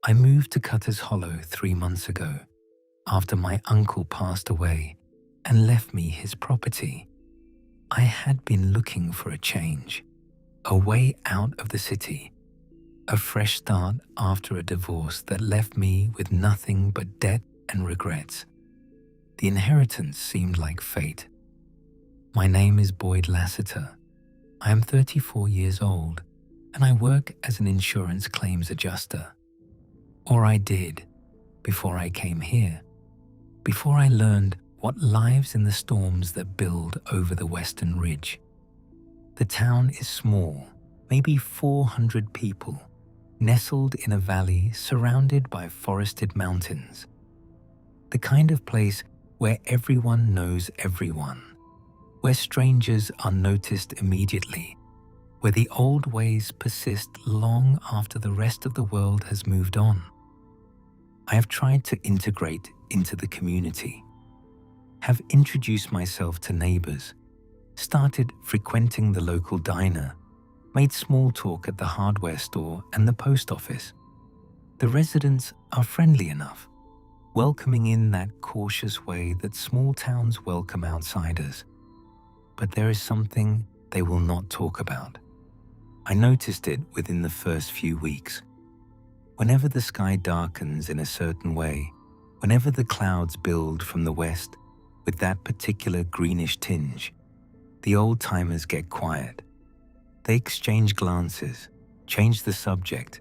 I moved to Cutter's Hollow 3 months ago after my uncle passed away and left me his property. I had been looking for a change, a way out of the city, a fresh start after a divorce that left me with nothing but debt and regrets. The inheritance seemed like fate. My name is Boyd Lassiter. I am 34 years old and I work as an insurance claims adjuster. Or I did, before I came here, before I learned what lives in the storms that build over the Western Ridge. The town is small, maybe 400 people, nestled in a valley surrounded by forested mountains. The kind of place where everyone knows everyone, where strangers are noticed immediately, where the old ways persist long after the rest of the world has moved on. I have tried to integrate into the community, have introduced myself to neighbors, started frequenting the local diner, made small talk at the hardware store and the post office. The residents are friendly enough, welcoming in that cautious way that small towns welcome outsiders. But there is something they will not talk about. I noticed it within the first few weeks. Whenever the sky darkens in a certain way, whenever the clouds build from the west with that particular greenish tinge, the old-timers get quiet. They exchange glances, change the subject,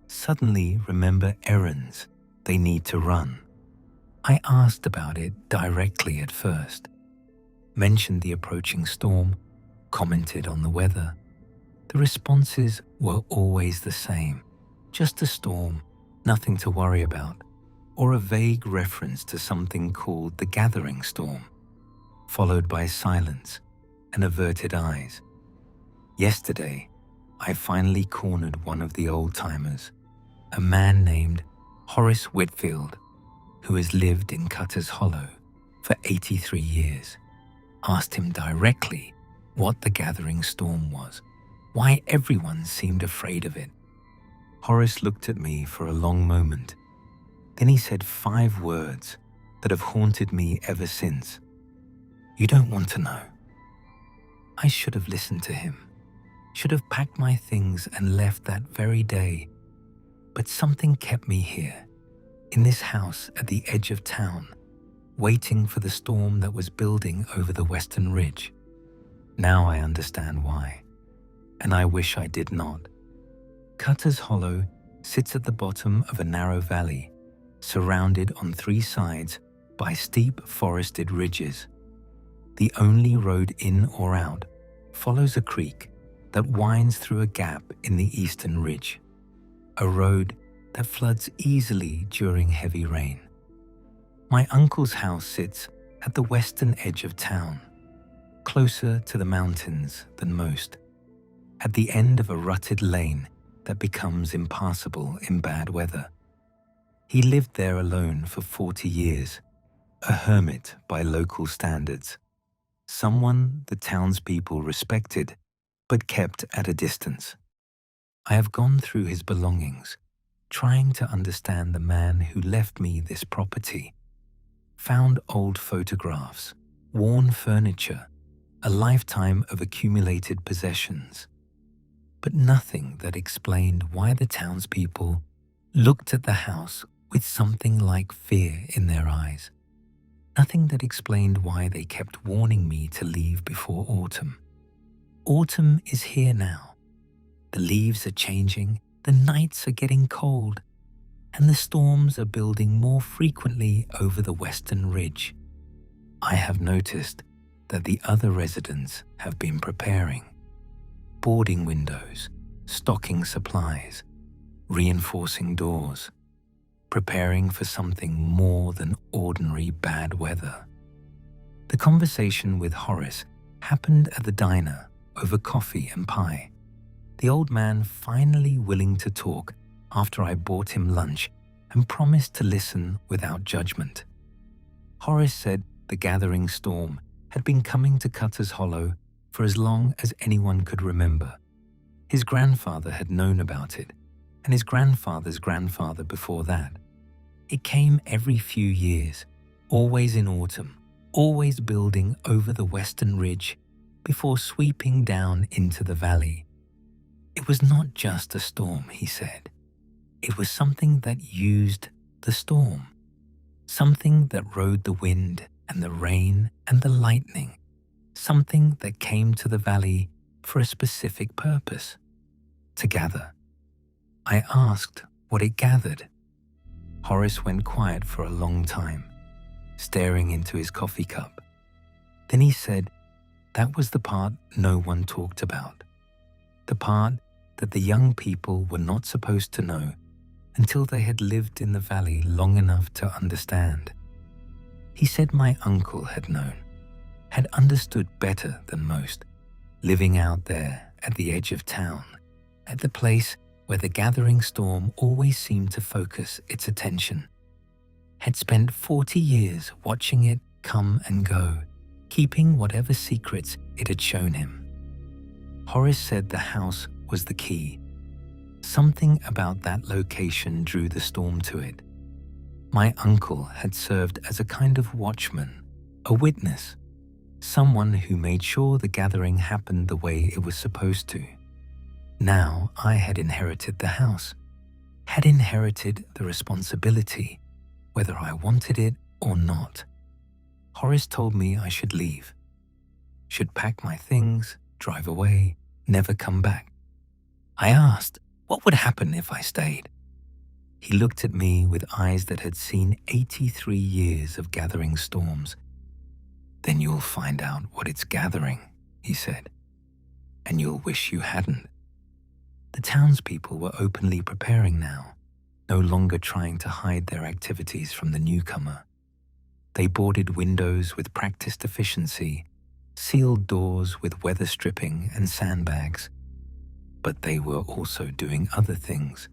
suddenly remember errands they need to run. I asked about it directly at first, mentioned the approaching storm, commented on the weather. The responses were always the same. Just a storm, nothing to worry about, or a vague reference to something called the gathering storm, followed by silence and averted eyes. Yesterday, I finally cornered one of the old-timers, a man named Horace Whitfield, who has lived in Cutter's Hollow for 83 years. Asked him directly what the gathering storm was, why everyone seemed afraid of it. Horace looked at me for a long moment. Then he said 5 words that have haunted me ever since. "You don't want to know." I should have listened to him, should have packed my things and left that very day. But something kept me here, in this house at the edge of town, waiting for the storm that was building over the Western Ridge. Now I understand why, and I wish I did not. Cutter's Hollow sits at the bottom of a narrow valley, surrounded on 3 sides by steep forested ridges. The only road in or out follows a creek that winds through a gap in the eastern ridge, a road that floods easily during heavy rain. My uncle's house sits at the western edge of town, closer to the mountains than most, at the end of a rutted lane that becomes impassable in bad weather. He lived there alone for 40 years, a hermit by local standards, someone the townspeople respected but kept at a distance. I have gone through his belongings, trying to understand the man who left me this property, found old photographs, worn furniture, a lifetime of accumulated possessions, but nothing that explained why the townspeople looked at the house with something like fear in their eyes. Nothing that explained why they kept warning me to leave before autumn. Autumn is here now. The leaves are changing, the nights are getting cold, and the storms are building more frequently over the Western Ridge. I have noticed that the other residents have been preparing. Boarding windows, stocking supplies, reinforcing doors, preparing for something more than ordinary bad weather. The conversation with Horace happened at the diner over coffee and pie. The old man finally willing to talk after I bought him lunch and promised to listen without judgment. Horace said the gathering storm had been coming to Cutter's Hollow for as long as anyone could remember. His grandfather had known about it, and his grandfather's grandfather before that. It came every few years, always in autumn, always building over the western ridge before sweeping down into the valley. It was not just a storm, he said. It was something that used the storm, something that rode the wind and the rain and the lightning, something that came to the valley for a specific purpose, to gather. I asked what it gathered. Horace went quiet for a long time, staring into his coffee cup. Then he said that was the part no one talked about, the part that the young people were not supposed to know until they had lived in the valley long enough to understand. He said my uncle had known, had understood better than most, living out there at the edge of town, at the place where the gathering storm always seemed to focus its attention, had spent 40 years watching it come and go, keeping whatever secrets it had shown him. Horace said the house was the key. Something about that location drew the storm to it. My uncle had served as a kind of watchman, a witness, someone who made sure the gathering happened the way it was supposed to. Now I had inherited the house, had inherited the responsibility, whether I wanted it or not. Horace told me I should leave, should pack my things, drive away, never come back. I asked, what would happen if I stayed? He looked at me with eyes that had seen 83 years of gathering storms. Then you'll find out what it's gathering, he said, and you'll wish you hadn't. The townspeople were openly preparing now, no longer trying to hide their activities from the newcomer. They boarded windows with practiced efficiency, sealed doors with weather stripping and sandbags. But they were also doing other things,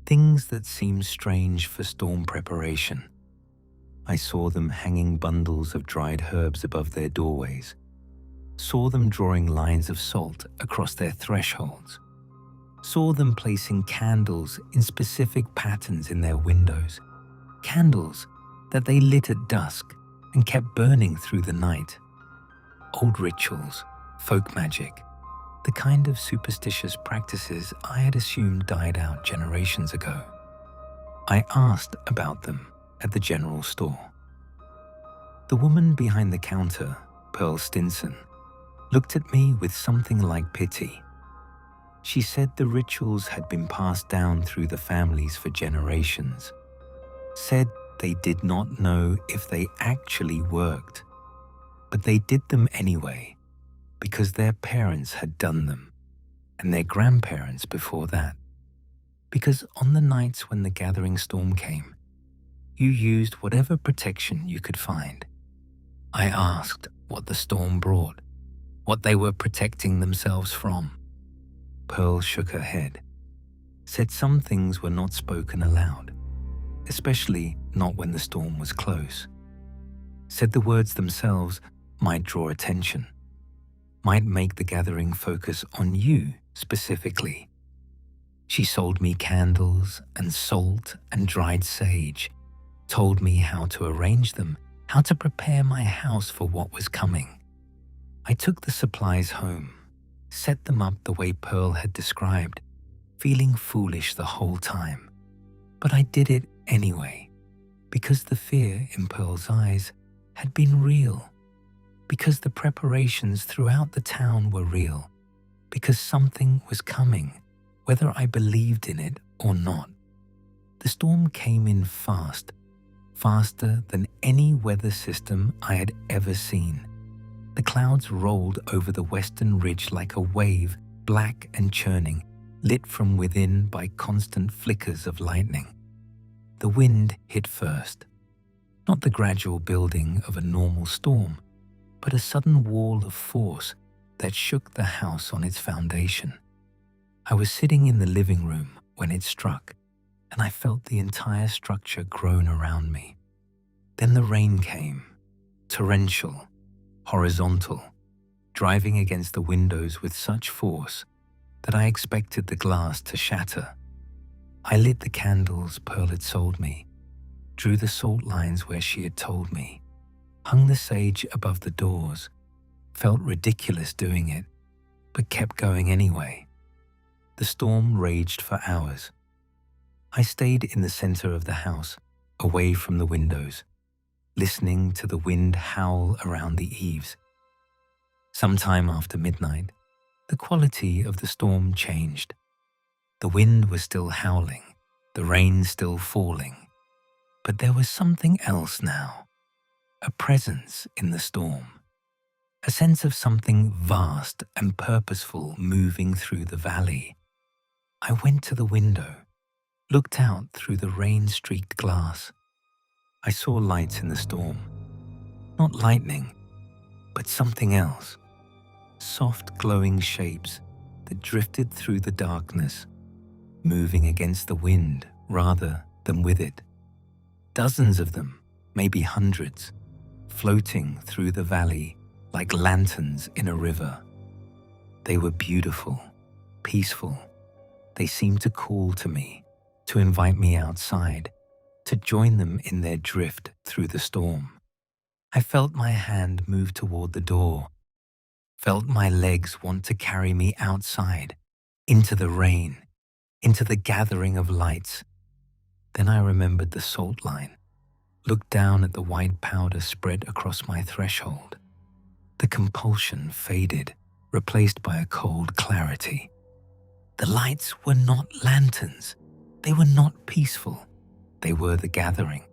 things that seemed strange for storm preparation. I saw them hanging bundles of dried herbs above their doorways, saw them drawing lines of salt across their thresholds, saw them placing candles in specific patterns in their windows, candles that they lit at dusk and kept burning through the night. Old rituals, folk magic, the kind of superstitious practices I had assumed died out generations ago. I asked about them at the general store. The woman behind the counter, Pearl Stinson, looked at me with something like pity. She said the rituals had been passed down through the families for generations, said they did not know if they actually worked, but they did them anyway because their parents had done them and their grandparents before that. Because on the nights when the gathering storm came, you used whatever protection you could find. I asked what the storm brought, what they were protecting themselves from. Pearl shook her head, said some things were not spoken aloud, especially not when the storm was close. Said the words themselves might draw attention, might make the gathering focus on you specifically. She sold me candles and salt and dried sage, told me how to arrange them, how to prepare my house for what was coming. I took the supplies home, set them up the way Pearl had described, feeling foolish the whole time. But I did it anyway, because the fear in Pearl's eyes had been real, because the preparations throughout the town were real, because something was coming, whether I believed in it or not. The storm came in fast, faster than any weather system I had ever seen. The clouds rolled over the western ridge like a wave, black and churning, lit from within by constant flickers of lightning. The wind hit first, not the gradual building of a normal storm, but a sudden wall of force that shook the house on its foundation. I was sitting in the living room when it struck, and I felt the entire structure groan around me. Then the rain came, torrential, horizontal, driving against the windows with such force that I expected the glass to shatter. I lit the candles Pearl had sold me, drew the salt lines where she had told me, hung the sage above the doors, felt ridiculous doing it, but kept going anyway. The storm raged for hours. I stayed in the center of the house, away from the windows, listening to the wind howl around the eaves. Sometime after midnight, the quality of the storm changed. The wind was still howling, the rain still falling, but there was something else now, a presence in the storm, a sense of something vast and purposeful moving through the valley. I went to the window, looked out through the rain-streaked glass. I saw lights in the storm, not lightning, but something else, soft glowing shapes that drifted through the darkness, moving against the wind rather than with it. Dozens of them, maybe hundreds, floating through the valley like lanterns in a river. They were beautiful, peaceful. They seemed to call to me, to invite me outside, to join them in their drift through the storm. I felt my hand move toward the door, felt my legs want to carry me outside, into the rain, into the gathering of lights. Then I remembered the salt line, looked down at the white powder spread across my threshold. The compulsion faded, replaced by a cold clarity. The lights were not lanterns. They were not peaceful. They were the gathering,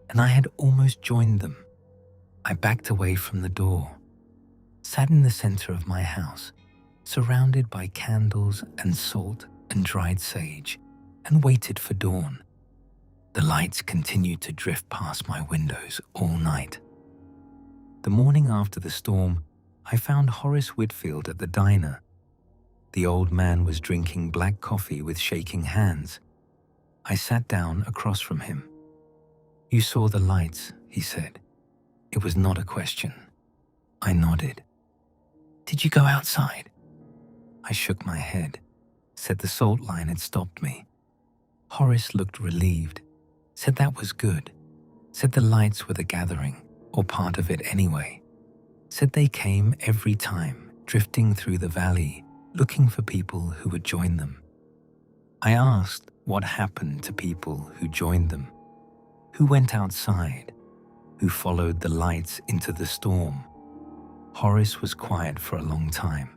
and I had almost joined them. I backed away from the door, sat in the center of my house, surrounded by candles and salt and dried sage, and waited for dawn. The lights continued to drift past my windows all night. The morning after the storm, I found Horace Whitfield at the diner. The old man was drinking black coffee with shaking hands. I sat down across from him. "You saw the lights," he said. It was not a question. I nodded. "Did you go outside?" I shook my head, said the salt line had stopped me. Horace looked relieved, said that was good, said the lights were the gathering, or part of it anyway, said they came every time, drifting through the valley, looking for people who would join them. I asked what happened to people who joined them, who went outside, who followed the lights into the storm. Horace was quiet for a long time.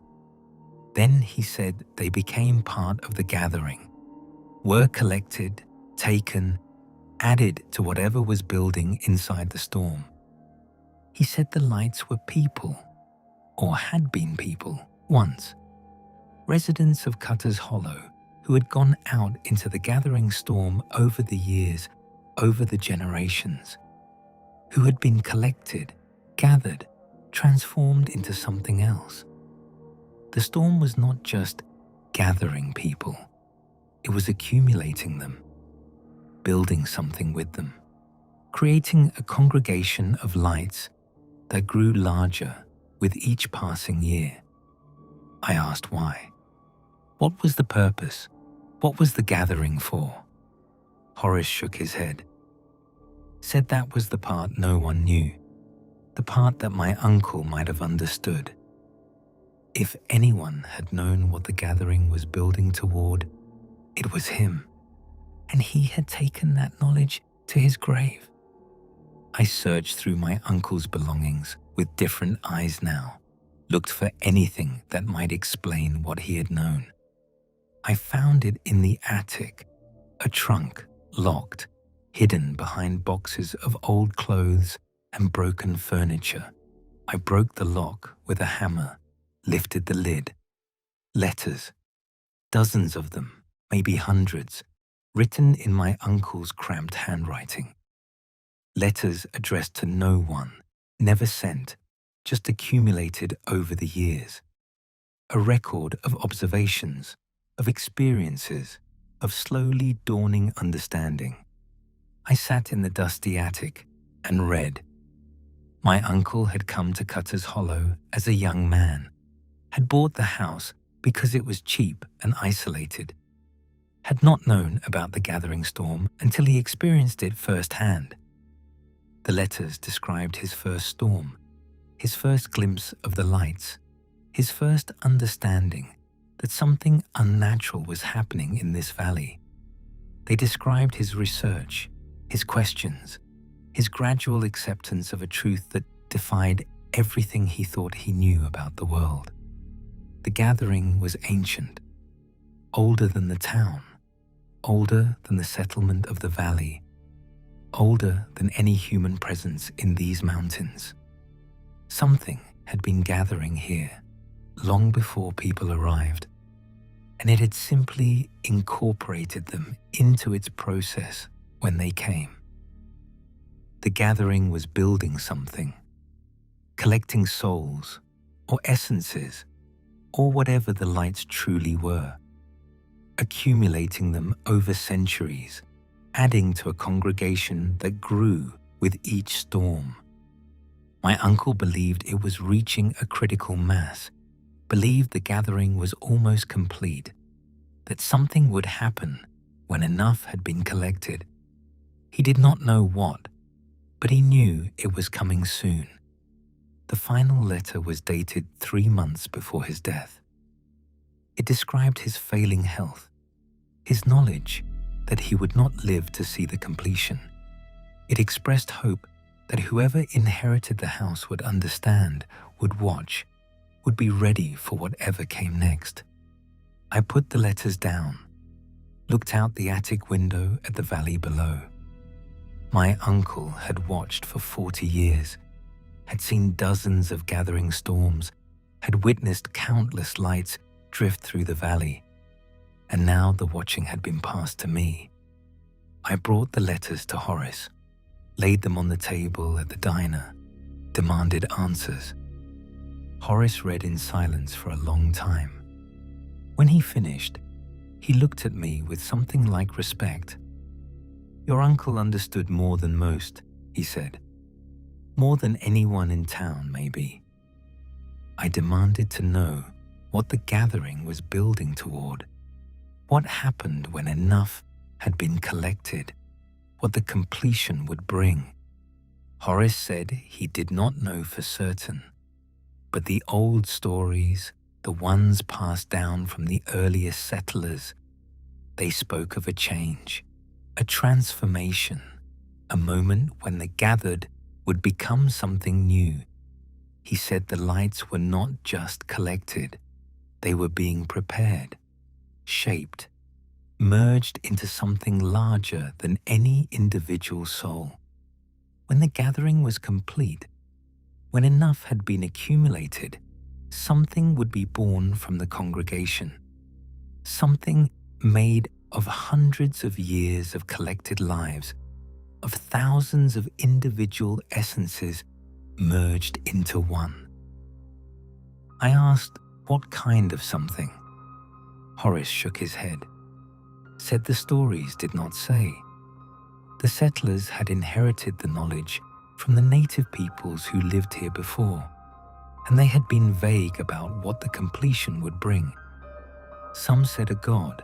Then he said they became part of the gathering, were collected, taken, added to whatever was building inside the storm. He said the lights were people, or had been people, once. Residents of Cutter's Hollow who had gone out into the gathering storm over the years, over the generations, who had been collected, gathered, transformed into something else. The storm was not just gathering people, it was accumulating them, building something with them, creating a congregation of lights that grew larger with each passing year. I asked why. What was the purpose? What was the gathering for? Horace shook his head, said that was the part no one knew, the part that my uncle might have understood. If anyone had known what the gathering was building toward, it was him, and he had taken that knowledge to his grave. I searched through my uncle's belongings with different eyes now, looked for anything that might explain what he had known. I found it in the attic, a trunk, locked, hidden behind boxes of old clothes and broken furniture. I broke the lock with a hammer, lifted the lid. Letters, dozens of them, maybe hundreds, written in my uncle's cramped handwriting. Letters addressed to no one, never sent, just accumulated over the years. A record of observations, of experiences, of slowly dawning understanding. I sat in the dusty attic and read. My uncle had come to Cutter's Hollow as a young man, had bought the house because it was cheap and isolated, had not known about the gathering storm until he experienced it firsthand. The letters described his first storm, his first glimpse of the lights, his first understanding that something unnatural was happening in this valley. They described his research, his questions, his gradual acceptance of a truth that defied everything he thought he knew about the world. The gathering was ancient, older than the town, older than the settlement of the valley, older than any human presence in these mountains. Something had been gathering here long before people arrived, and it had simply incorporated them into its process when they came. The gathering was building something, collecting souls or essences or whatever the lights truly were, accumulating them over centuries, adding to a congregation that grew with each storm. My uncle believed it was reaching a critical mass, believed the gathering was almost complete, that something would happen when enough had been collected. He did not know what, but he knew it was coming soon. The final letter was dated 3 months before his death. It described his failing health, his knowledge that he would not live to see the completion. It expressed hope that whoever inherited the house would understand, would watch, would be ready for whatever came next. I put the letters down, looked out the attic window at the valley below. My uncle had watched for 40 years, had seen dozens of gathering storms, had witnessed countless lights drift through the valley, and now the watching had been passed to me. I brought the letters to Horace, laid them on the table at the diner, demanded answers. Horace read in silence for a long time. When he finished, he looked at me with something like respect. "Your uncle understood more than most," he said. "More than anyone in town, maybe." I demanded to know what the gathering was building toward, what happened when enough had been collected, what the completion would bring. Horace said he did not know for certain, but the old stories, the ones passed down from the earliest settlers, they spoke of a change, a transformation, a moment when the gathered would become something new. He said the lights were not just collected, they were being prepared, shaped, merged into something larger than any individual soul. When the gathering was complete, when enough had been accumulated, something would be born from the congregation, something made of hundreds of years of collected lives, of thousands of individual essences merged into one. I asked what kind of something. Horace shook his head, said the stories did not say. The settlers had inherited the knowledge from the native peoples who lived here before, and they had been vague about what the completion would bring. Some said a god,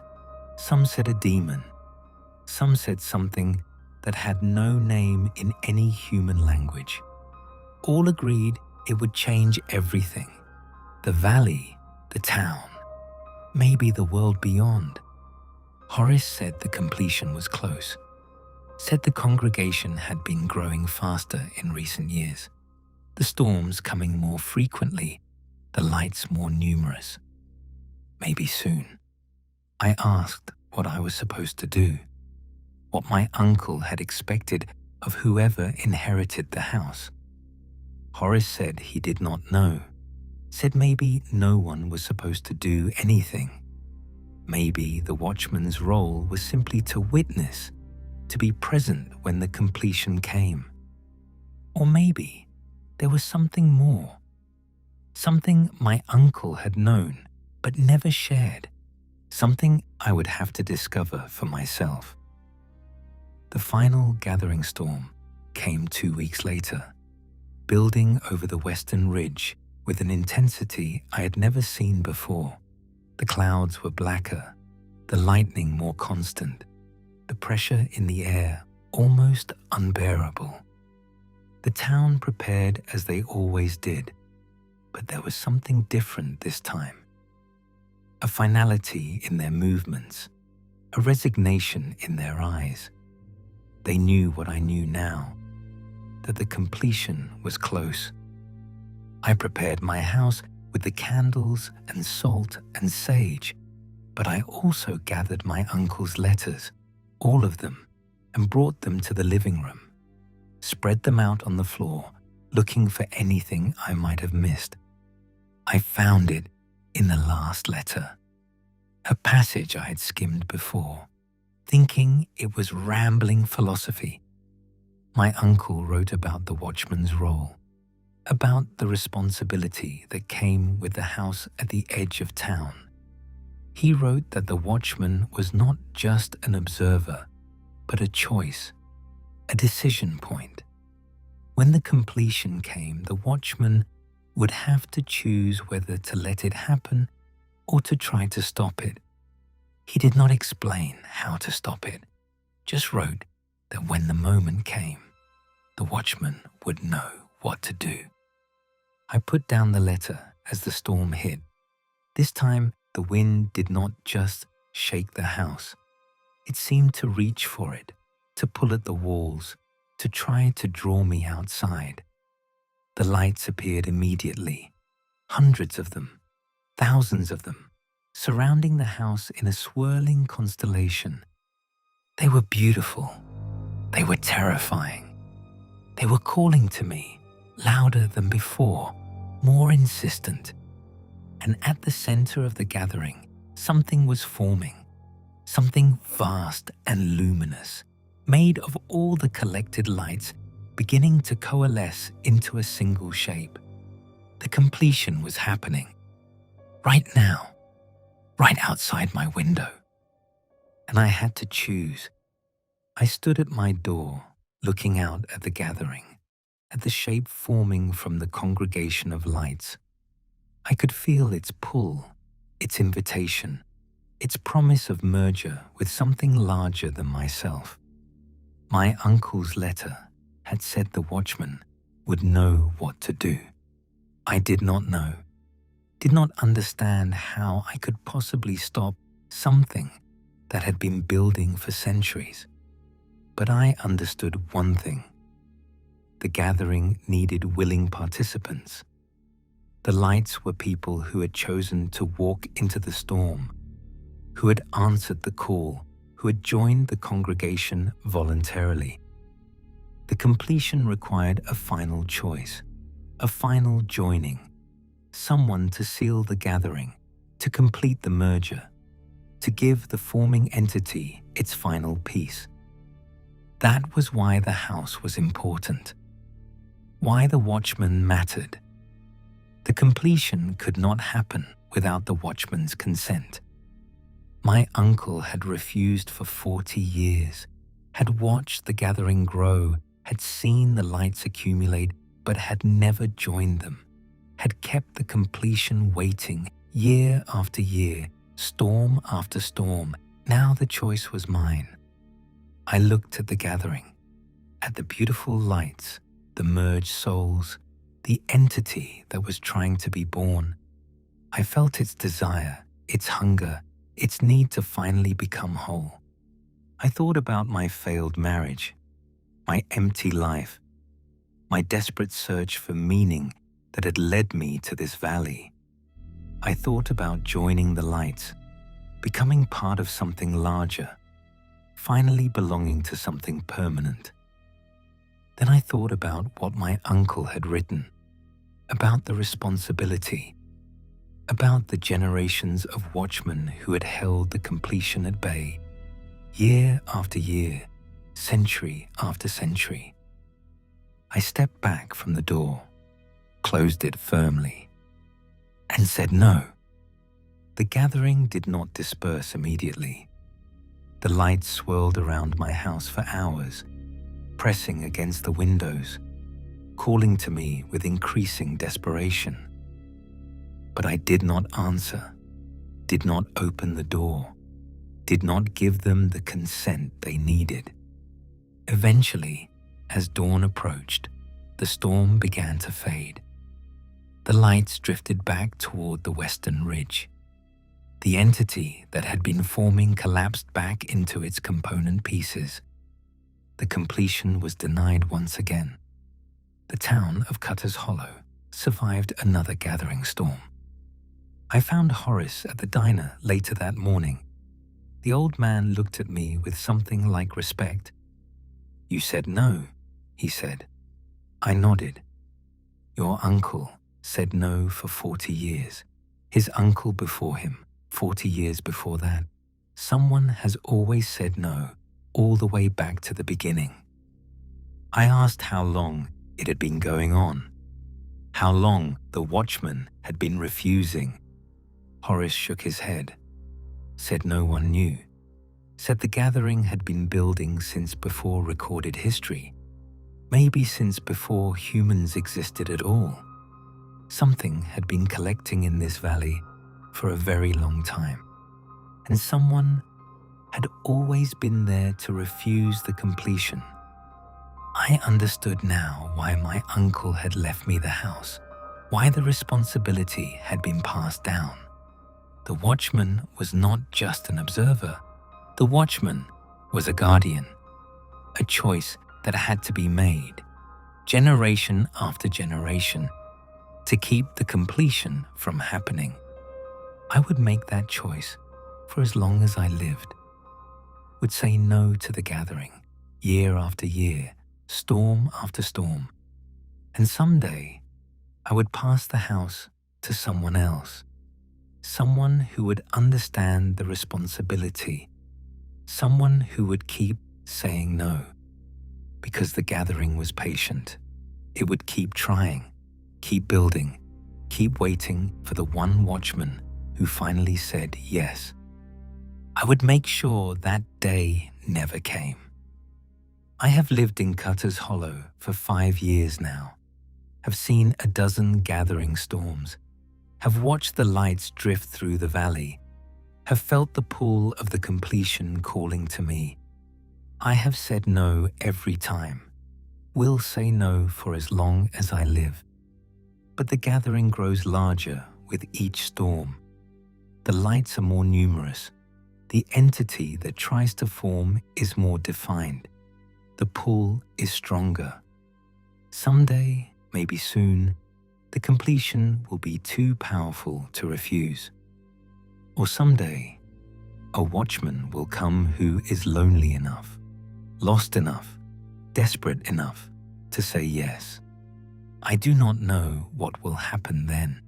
some said a demon, some said something that had no name in any human language. All agreed it would change everything. The valley, the town, maybe the world beyond. Horace said the completion was close, said the congregation had been growing faster in recent years, the storms coming more frequently, the lights more numerous. Maybe soon. I asked what I was supposed to do, what my uncle had expected of whoever inherited the house. Horace said he did not know, said maybe no one was supposed to do anything. Maybe the watchman's role was simply to witness, to be present when the completion came. Or maybe there was something more, something my uncle had known but never shared, something I would have to discover for myself. The final gathering storm came 2 weeks later, building over the western ridge with an intensity I had never seen before. The clouds were blacker, the lightning more constant, the pressure in the air almost unbearable. The town prepared as they always did, but there was something different this time. A finality in their movements, a resignation in their eyes. They knew what I knew now, that the completion was close. I prepared my house with the candles and salt and sage, but I also gathered my uncle's letters, all of them, and brought them to the living room, spread them out on the floor, looking for anything I might have missed. I found it in the last letter, a passage I had skimmed before, thinking it was rambling philosophy. My uncle wrote about the watchman's role, about the responsibility that came with the house at the edge of town. He wrote that the watchman was not just an observer, but a choice, a decision point. When the completion came, the watchman would have to choose whether to let it happen or to try to stop it. He did not explain how to stop it, just wrote that when the moment came, the watchman would know what to do. I put down the letter as the storm hit. This time, the wind did not just shake the house. It seemed to reach for it, to pull at the walls, to try to draw me outside. The lights appeared immediately, hundreds of them, thousands of them, surrounding the house in a swirling constellation. They were beautiful. They were terrifying. They were calling to me, louder than before, more insistent. And at the center of the gathering, something was forming, something vast and luminous, made of all the collected lights beginning to coalesce into a single shape. The completion was happening, right now, right outside my window. And I had to choose. I stood at my door, looking out at the gathering, at the shape forming from the congregation of lights. I could feel its pull, its invitation, its promise of merger with something larger than myself. My uncle's letter had said the watchman would know what to do. I did not know, did not understand how I could possibly stop something that had been building for centuries. But I understood one thing. The gathering needed willing participants. The lights were people who had chosen to walk into the storm, who had answered the call, who had joined the congregation voluntarily. The completion required a final choice, a final joining, someone to seal the gathering, to complete the merger, to give the forming entity its final piece. That was why the house was important, why the watchman mattered. The completion could not happen without the watchman's consent. My uncle had refused for 40 years, had watched the gathering grow, had seen the lights accumulate, but had never joined them, had kept the completion waiting year after year, storm after storm. Now the choice was mine. I looked at the gathering, at the beautiful lights, the merged souls, the entity that was trying to be born. I felt its desire, its hunger, its need to finally become whole. I thought about my failed marriage, my empty life, my desperate search for meaning that had led me to this valley. I thought about joining the lights, becoming part of something larger, finally belonging to something permanent. Then I thought about what my uncle had written, about the responsibility, about the generations of watchmen who had held the completion at bay, year after year, century after century. I stepped back from the door, closed it firmly, and said no. The gathering did not disperse immediately. The lights swirled around my house for hours, pressing against the windows, calling to me with increasing desperation. But I did not answer, did not open the door. did not give them the consent they needed. Eventually, as dawn approached, the storm began to fade. The lights drifted back toward the western ridge. The entity that had been forming collapsed back into its component pieces. The completion was denied once again. The town of Cutter's Hollow survived another gathering storm. I found Horace at the diner later that morning. The old man looked at me with something like respect. "You said no," he said. I nodded. "Your uncle said no for 40 years. His uncle before him, 40 years before that. Someone has always said no, all the way back to the beginning." I asked how long it had been going on, how long the watchman had been refusing. Horace shook his head, said no one knew, said the gathering had been building since before recorded history, maybe since before humans existed at all. Something had been collecting in this valley for a very long time, and someone had always been there to refuse the completion. I understood now why my uncle had left me the house, why the responsibility had been passed down. The watchman was not just an observer. The watchman was a guardian, a choice that had to be made, generation after generation, to keep the completion from happening. I would make that choice for as long as I lived, would say no to the gathering, year after year, storm after storm, and someday I would pass the house to someone else, someone who would understand the responsibility, someone who would keep saying no, because the gathering was patient. It would keep trying, keep building, keep waiting for the one watchman who finally said yes. I would make sure that day never came. I have lived in Cutter's Hollow for 5 years now, have seen a dozen gathering storms, have watched the lights drift through the valley, have felt the pull of the completion calling to me. I have said no every time, will say no for as long as I live. But the gathering grows larger with each storm. The lights are more numerous. The entity that tries to form is more defined. The pull is stronger. Someday, maybe soon, the completion will be too powerful to refuse. Or someday, a watchman will come who is lonely enough, lost enough, desperate enough to say yes. I do not know what will happen then.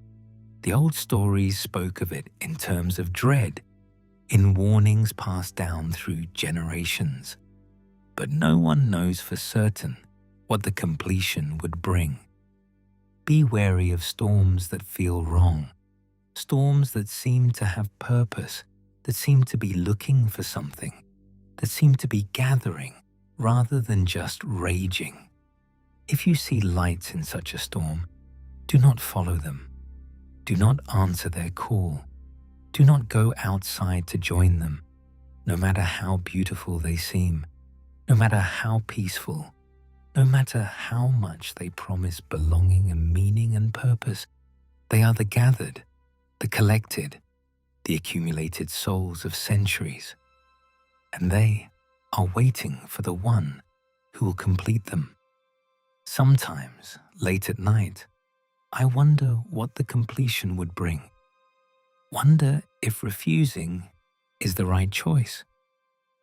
The old stories spoke of it in terms of dread, in warnings passed down through generations. But no one knows for certain what the completion would bring. Be wary of storms that feel wrong, storms that seem to have purpose, that seem to be looking for something, that seem to be gathering rather than just raging. If you see lights in such a storm, do not follow them. Do not answer their call. Do not go outside to join them, no matter how beautiful they seem, no matter how peaceful, no matter how much they promise belonging and meaning and purpose. They are the gathered, the collected, the accumulated souls of centuries, and they are waiting for the one who will complete them. Sometimes, late at night, I wonder what the completion would bring. Wonder if refusing is the right choice,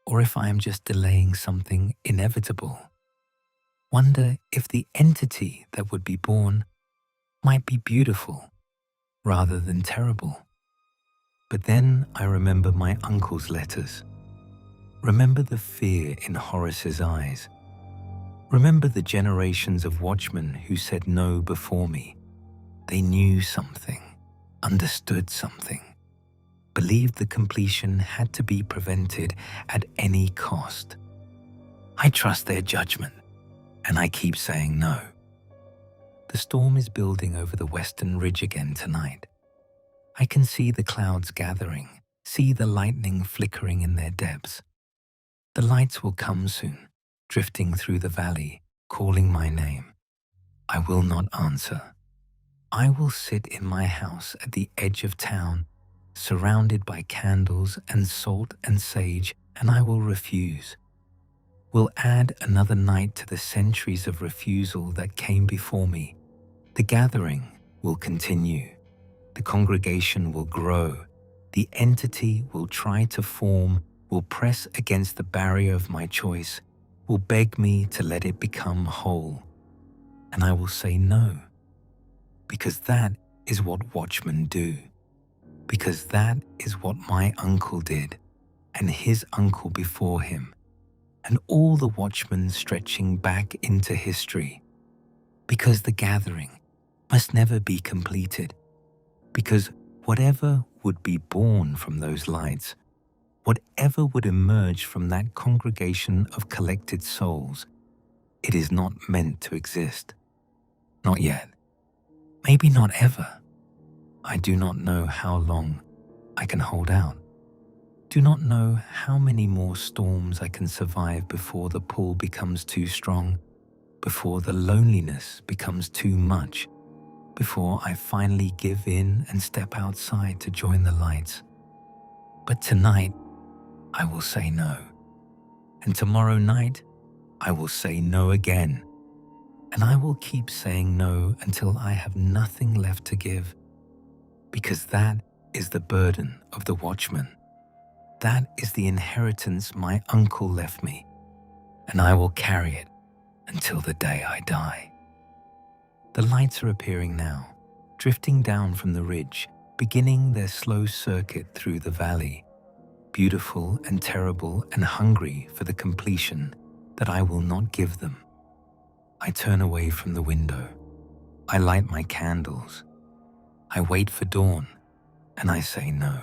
or if I am just delaying something inevitable. Wonder if the entity that would be born might be beautiful rather than terrible. But then I remember my uncle's letters. Remember the fear in Horace's eyes. Remember the generations of watchmen who said no before me. They knew something, understood something, believed the completion had to be prevented at any cost. I trust their judgment, and I keep saying no. The storm is building over the western ridge again tonight. I can see the clouds gathering, see the lightning flickering in their depths. The lights will come soon, drifting through the valley, calling my name. I will not answer. I will sit in my house at the edge of town, surrounded by candles and salt and sage, and I will refuse. Will add another night to the centuries of refusal that came before me. The gathering will continue. The congregation will grow. The entity will try to form, will press against the barrier of my choice, will beg me to let it become whole. And I will say no, because that is what watchmen do. Because that is what my uncle did, and his uncle before him, and all the watchmen stretching back into history. Because the gathering must never be completed. Because whatever would be born from those lights, whatever would emerge from that congregation of collected souls, it is not meant to exist. Not yet. Maybe not ever. I do not know how long I can hold out. Do not know how many more storms I can survive before the pull becomes too strong, before the loneliness becomes too much, before I finally give in and step outside to join the lights. But tonight, I will say no. And tomorrow night, I will say no again. And I will keep saying no until I have nothing left to give. Because that is the burden of the watchman. That is the inheritance my uncle left me, and I will carry it until the day I die. The lights are appearing now, drifting down from the ridge, beginning their slow circuit through the valley, beautiful and terrible and hungry for the completion that I will not give them. I turn away from the window. I light my candles. I wait for dawn, and I say no.